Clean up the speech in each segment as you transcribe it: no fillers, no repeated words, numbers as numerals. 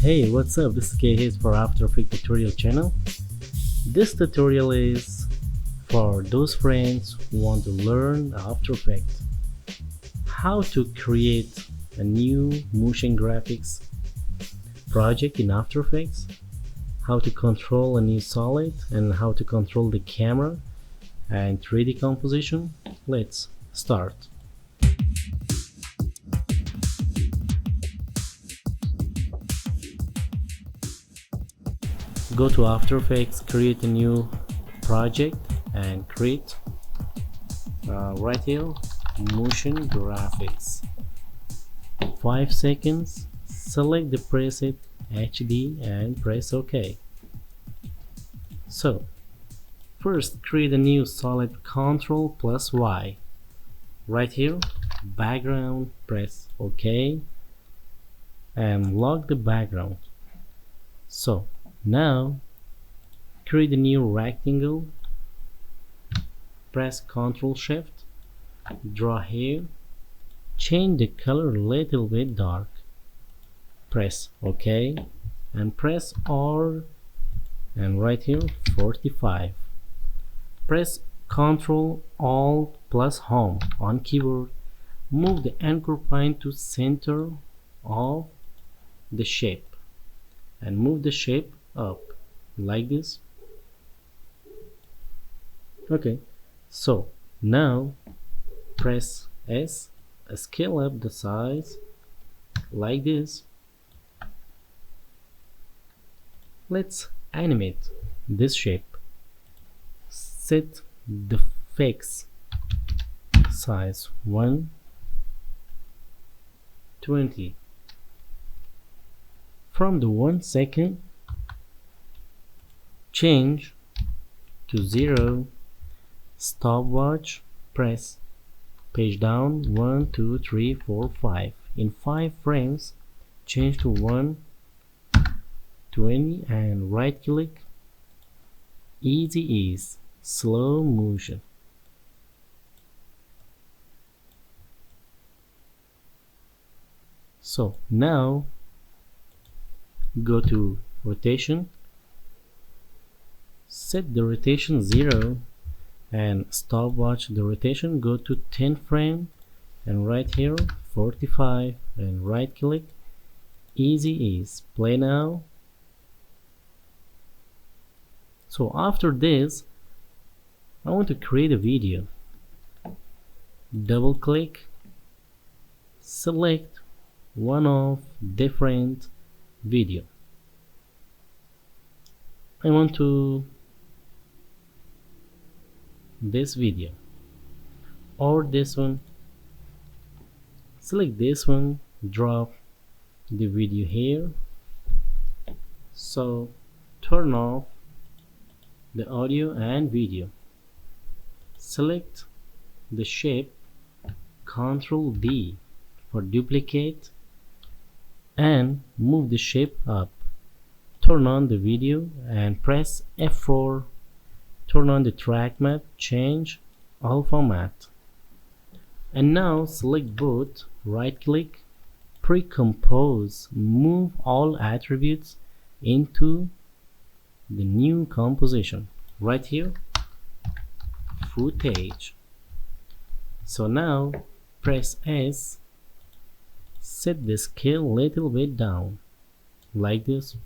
Hey, what's up? This is K for After Effects tutorial channel. This tutorial is for those friends who want to learn After Effects, how to create a new motion graphics project in After Effects, how to control a new solid, and how to control the camera and 3D composition. Let's start. Go to After Effects, create a new project and create right here motion graphics. 5 seconds, select the preset HD and press OK. So first create a new solid, Ctrl plus Y. Right here background, press OK and lock the background. So now create a new rectangle, press Ctrl Shift, draw here, change the color a little bit dark, press OK and press R and right here 45. Press Ctrl Alt plus Home on keyboard, move the anchor point to center of the shape and move the shape up like this. Okay, so now press S, scale up the size like this. Let's animate this shape. Set the fix size 120. From the 1 second, change to 0. Stopwatch, press page down 1, 2, 3, 4, 5. In 5 frames, change to 120 and right click, easy ease, slow motion. So now go to rotation, set the rotation 0 and stopwatch the rotation, go to 10 frame and right here 45 and right click, easy ease, play now. So after this I want to create a video. Double click, select one of different video. I want to this video or this one. Select this one, drop the video here. So turn off the audio and video. Select the shape, Ctrl D for duplicate and move the shape up. Turn on the video and press F4. Turn on the track map, change alpha matte. And now select both, right click, pre-compose, move all attributes into the new composition. Right here, footage. So now press S, set the scale a little bit down like this.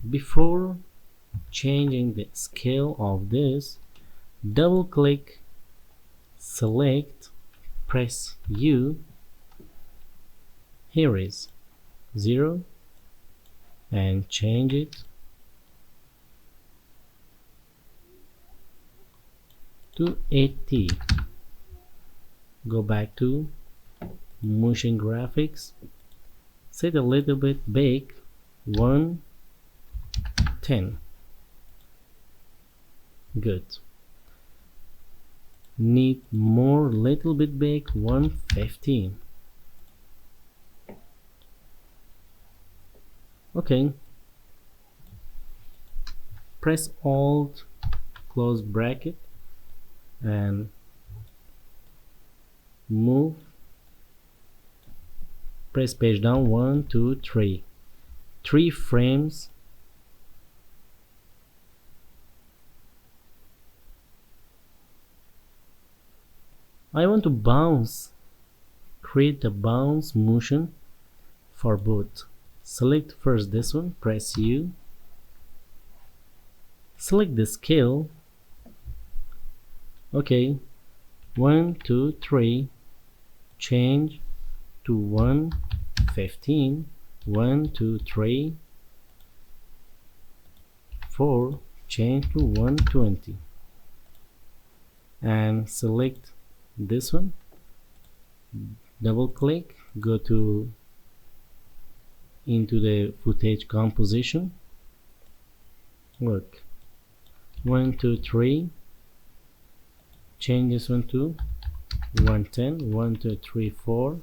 Before changing the scale of this, double click, select, press U, here is 0 and change it to 80. Go back to motion graphics, set a little bit big, 110. Good. Need more, little bit big, 115. Okay. Press Alt, close bracket and move. Press page down 1, 2, 3. 3 frames. I want to create a bounce motion for both. Select first this one, press U, select the scale. Okay, 1, 2, 3, change to 115, 1, 2, 3, 4, change to 120, and select this one, double click, go into the footage composition. Look, 1, 2, 3, change this one to 110, 1, 2, 3, 4,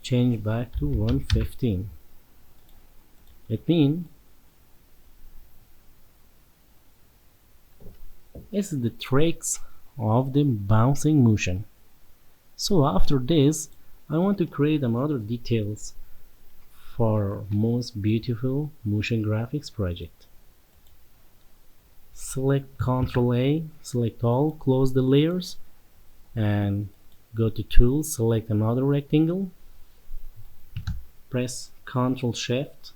change back to 115. It means it's the tricks of the bouncing motion. So after this, I want to create another details for most beautiful motion graphics project. Select Ctrl A, select all, close the layers, and go to Tools, select another rectangle, press Ctrl Shift,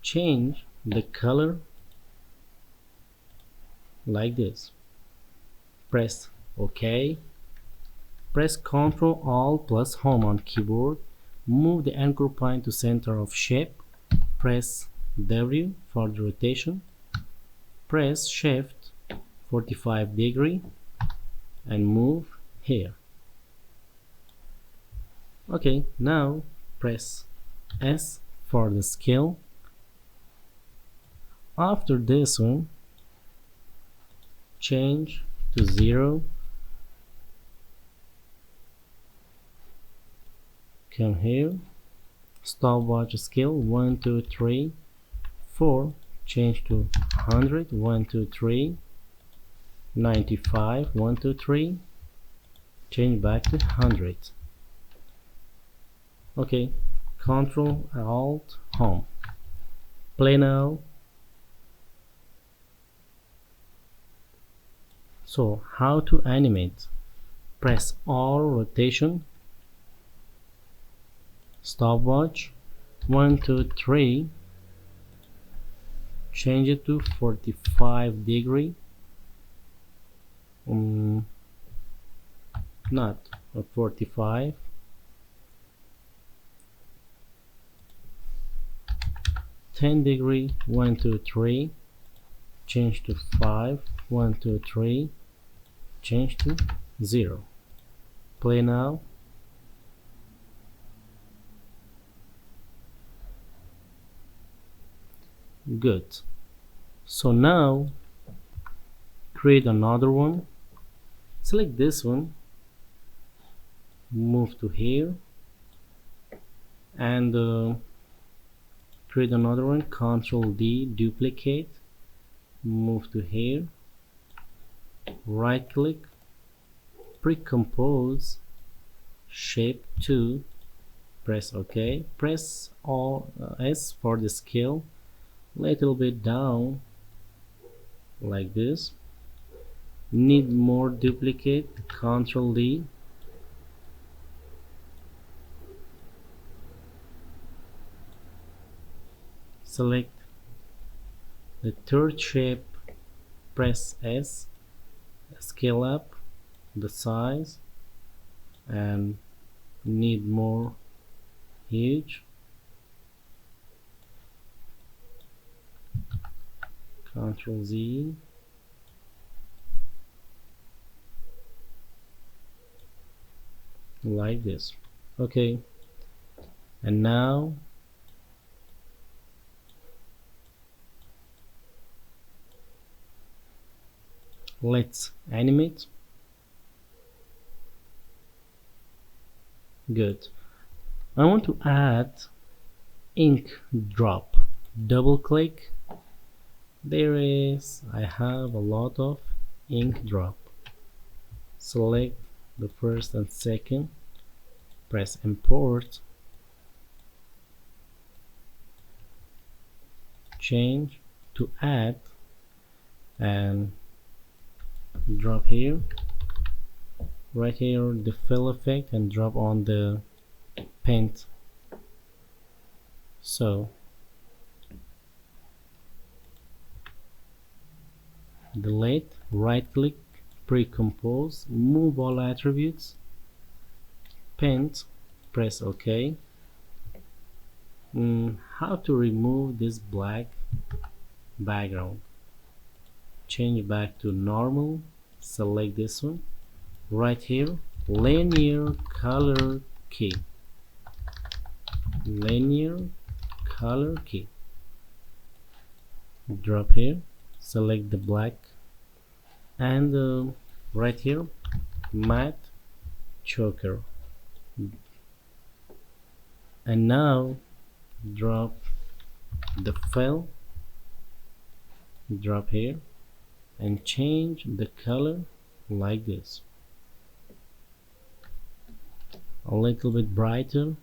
change the color like this, press OK, press Ctrl Alt plus Home on keyboard, move the anchor point to center of shape, press W for the rotation, press Shift 45° and move here. Okay, now press S for the scale. After this one, change to 0, come here, stopwatch scale 1, 2, 3, 4, change to 100, 1, 2, 3, 95, 1, 2, 3, change back to 100. Okay, Ctrl Alt Home, play now. So how to animate? Press R rotation, stopwatch 1, 2, 3, change it to 45°, not 45, 10°, 1, 2, 3, change to 5, 1, 2, 3, change to 0. Play now. Good. So now create another one, select this one, move to here, and create another one, Ctrl D, duplicate, move to here, right click, pre-compose, shape 2, press OK, press S for the scale, little bit down like this. Need more duplicate, Ctrl D, select the third shape, press S, scale up the size, and need more huge, Ctrl Z, like this. Okay, and now let's animate. Good. I want to add ink drop. Double click. There is, I have a lot of ink drop. Select the first and second, press import, change to add and drop here, right here the fill effect, and drop on the paint. So delete, right click, pre-compose, move all attributes, paint, press OK. How to remove this black background? Change back to normal, select this one, right here, linear color key, linear color key, drop here, select the black, and right here matte choker, and now drop the fill, drop here, and change the color like this, a little bit brighter,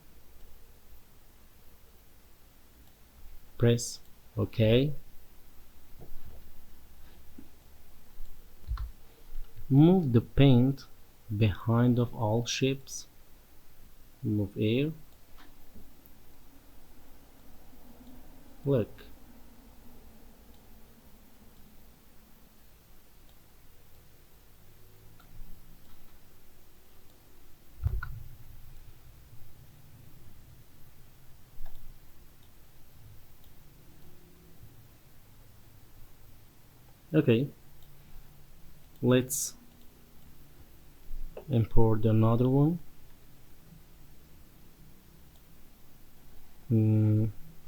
press OK. Move the paint behind of all shapes, move here, look, okay. Let's import another one.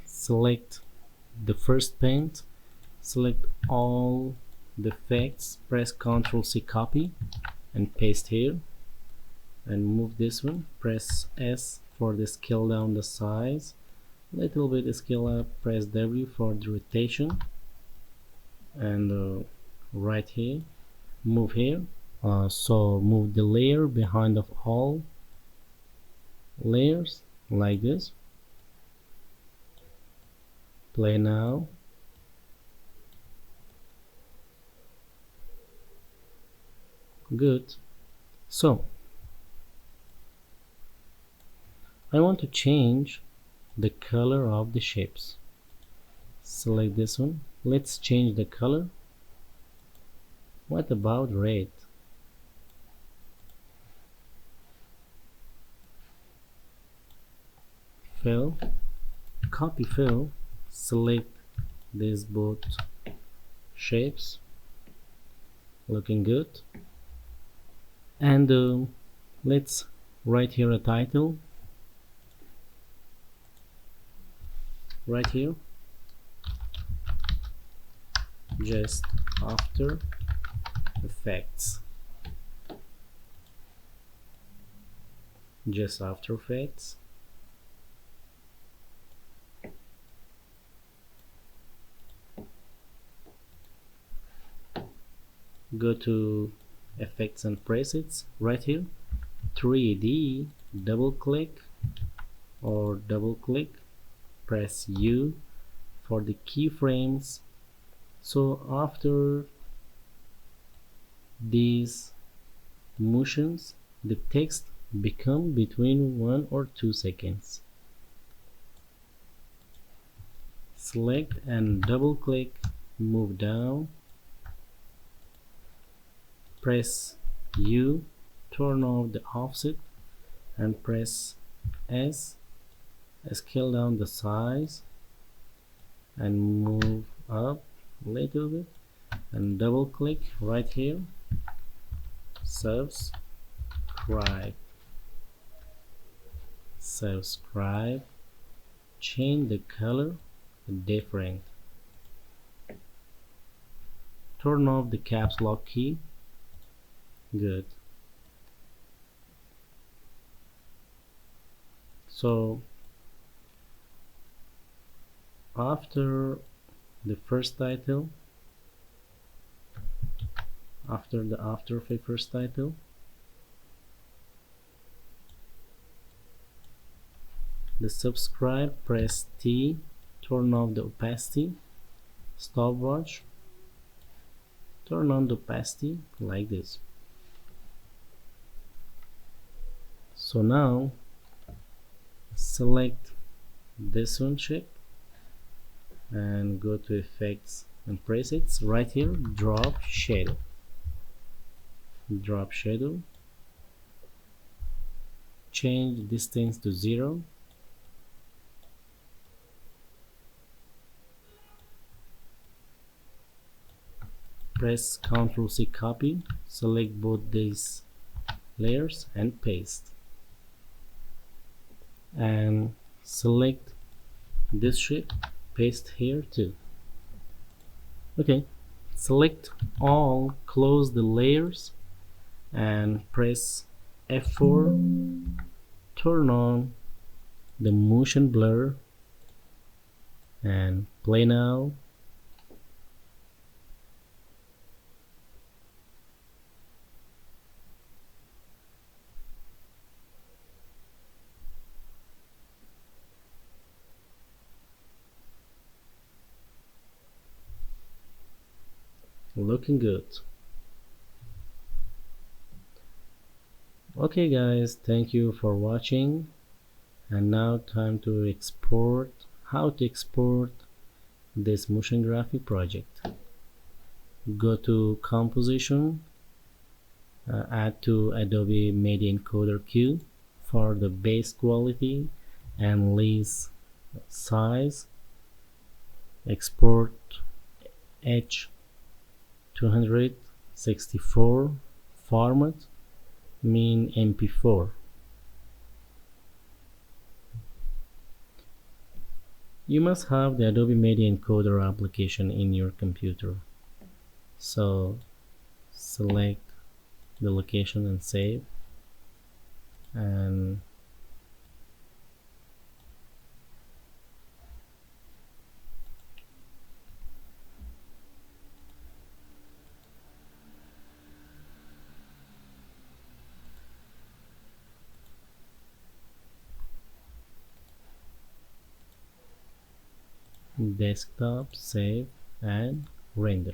Select the first paint, select all the effects, press Ctrl C, copy and paste here, and move this one, press S for the scale down the size, little bit scale up, press W for the rotation, and right here, move here, so move the layer behind of all layers like this, play now, good. So I want to change the color of the shapes, select this one, let's change the color. What about red? Fill, copy fill, select these both shapes, looking good, and let's write here a title, right here, just After Effects, just After Effects, go to effects and presets, right here 3D, double click or double click, press U for the keyframes. So after these motions the text become between 1 or 2 seconds. Select and double click, move down, press U, turn off the offset, and press S, scale down the size and move up a little bit, and double click right here, subscribe, change the color different, turn off the caps lock key, good. So after the first title, after the After Effects first title, the subscribe, press T, turn off the opacity, stopwatch, turn on the opacity like this. So now select this one shape and go to effects and presets. Right here, drop shadow, change distance to 0, press Ctrl C, copy, select both these layers and paste, and select this shape, paste here too. Okay, select all, close the layers and press F4, turn on the motion blur and play now. Looking good. Okay guys, thank you for watching, and now time to export. How to export this motion graphic project. Go to composition, add to Adobe Media Encoder queue for the base quality and least size. Export H264 format, mean MP4. You must have the Adobe Media Encoder application in your computer. So select the location and save, and desktop, save and render.